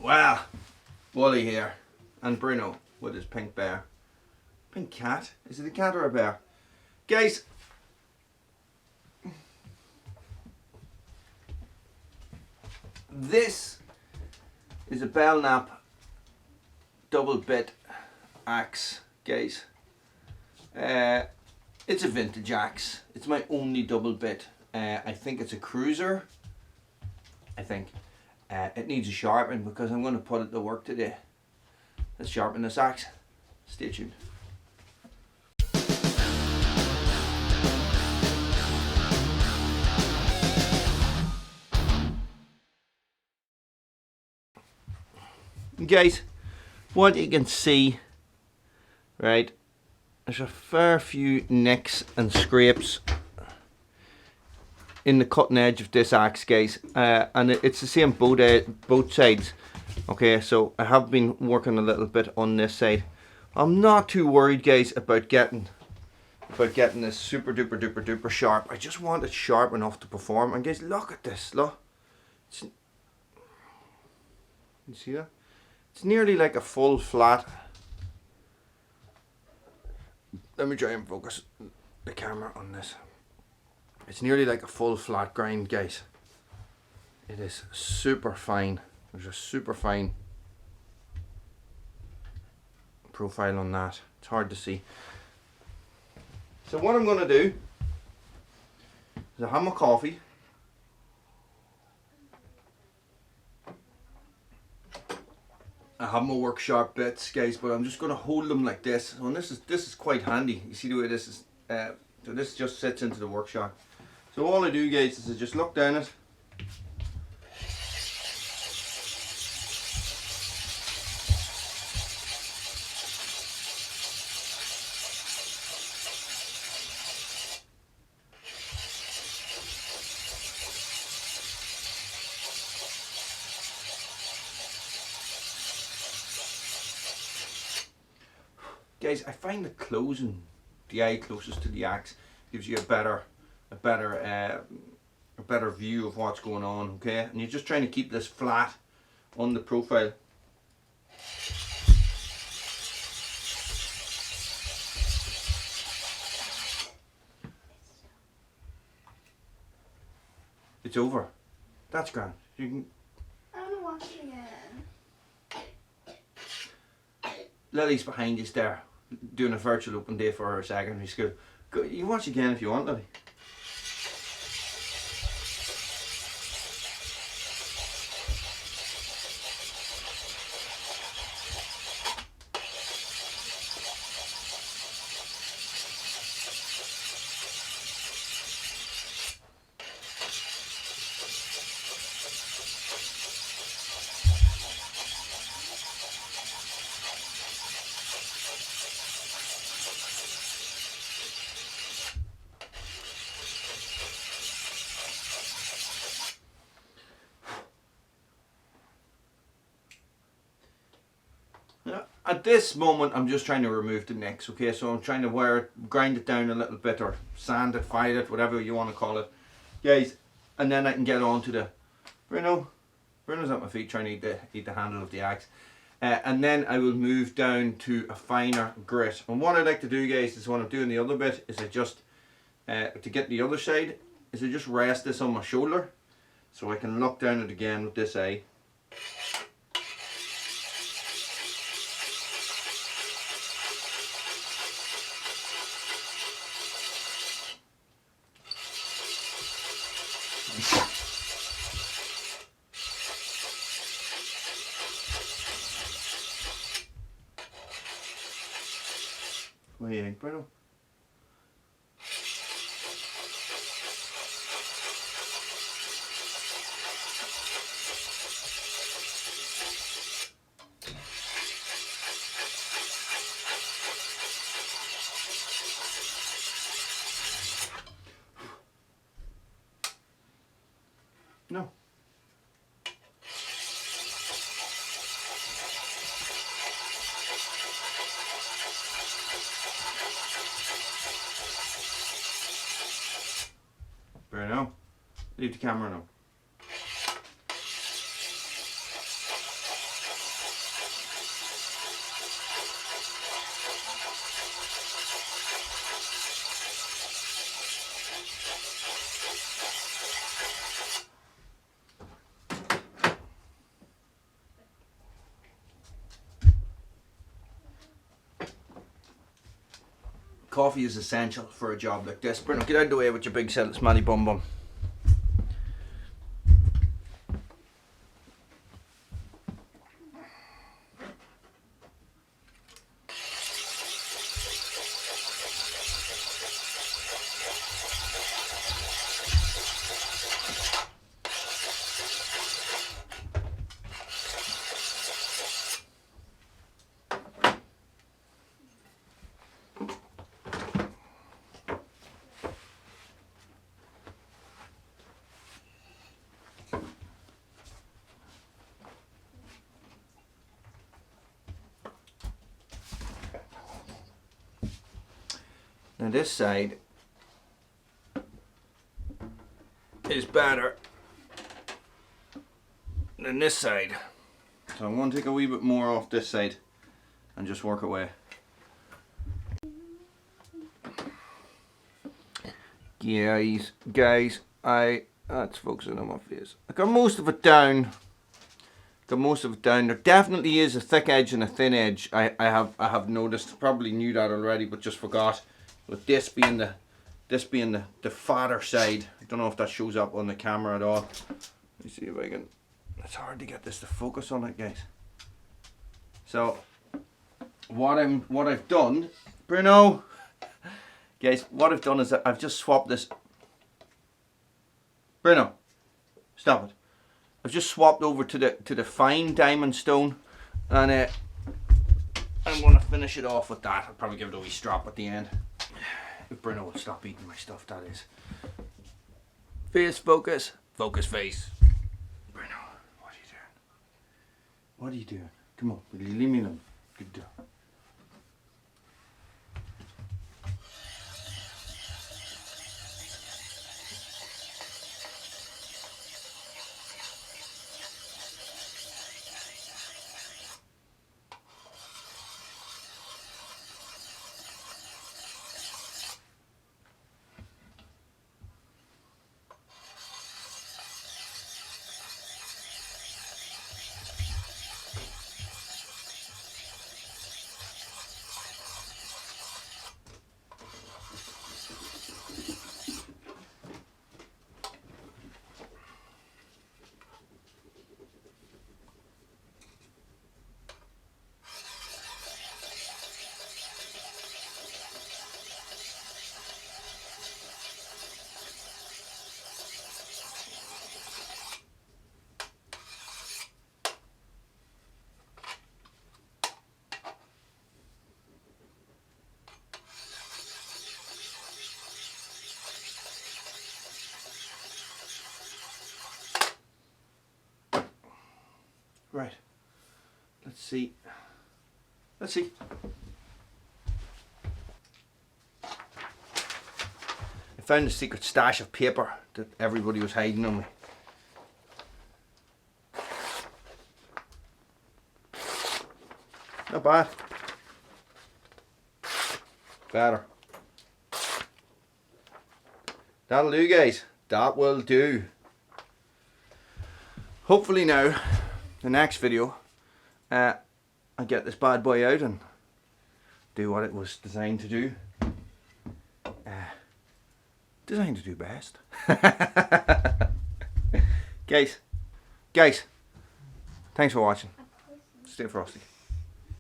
Well, Wally here, and Bruno with his pink bear. Pink cat? Is it a cat or a bear? Guys, this is a Belknap double bit axe, guys. It's a vintage axe. It's my only double bit. I think it's a cruiser. I think it needs a sharpen because I'm going to put it to work today. Let's sharpen this axe. Stay tuned. Guys, what you can see, right, there's a fair few nicks and scrapes in the cutting edge of this axe, guys, and it's the same both sides. Okay, so I have been working a little bit on this side. I'm not too worried, guys, about getting this super duper sharp. I just want it sharp enough to perform. And guys, look at this, look. You see that? It's nearly like a full flat. Let me try and focus the camera on this. It's nearly like a full flat grind, guys. It is super fine. There's a super fine profile on that. It's hard to see. So what I'm going to do is I have my coffee. I have my work sharp bits, guys, but I'm just going to hold them like this. And this is quite handy. You see the way this is. So this just sits into the workshop. So all I do, guys, is I just look down it. Guys, I find that closing the eye closest to the axe gives you a better view of what's going on. Okay, and you're just trying to keep this flat on the profile. It's over. That's grand. You can. I want to watch it again. Lily's behind you there, doing a virtual open day for her secondary school. Go, you can watch again if you want, Lily. At this moment, I'm just trying to remove the nicks, okay? So I'm trying to grind it down a little bit, or sand it, file it, whatever you want to call it, guys. And then I can get on to the Bruno's at my feet trying to eat the handle of the axe. And then I will move down to a finer grit. And what I like to do, guys, is when I'm doing the other bit, is I just to get the other side, is I just rest this on my shoulder, so I can look down it again with this eye. What do you think, Bruno? No. Bruno, leave the camera now. coffee is essential for a job like this. Bruno, get out of the way with your big self smelly bum bum. Now this side is better than this side. So I'm going to take a wee bit more off this side and just work away. Guys, that's focusing on my face. I got most of it down. There definitely is a thick edge and a thin edge. I have noticed. Probably knew that already, but just forgot. With this being the fatter side. I don't know if that shows up on the camera at all. Let me see if I can. It's hard to get this to focus on it, guys. So what I've done, Bruno, guys, what I've done is that I've just swapped this. Bruno, stop it. I've just swapped over to the fine diamond stone, and I'm going to finish it off with that. I'll probably give it a wee strap at the end. If Bruno will stop eating my stuff, that is. Face focus. Focus face. Bruno, what are you doing? What are you doing? Come on, will you leave me alone? Good job. Right, let's see. I found a secret stash of paper that everybody was hiding on me. Not bad. Better. That'll do, guys. That will do. Hopefully now, the next video, I get this bad boy out and do what it was designed to do. Designed to do best. Guys, thanks for watching. Stay frosty.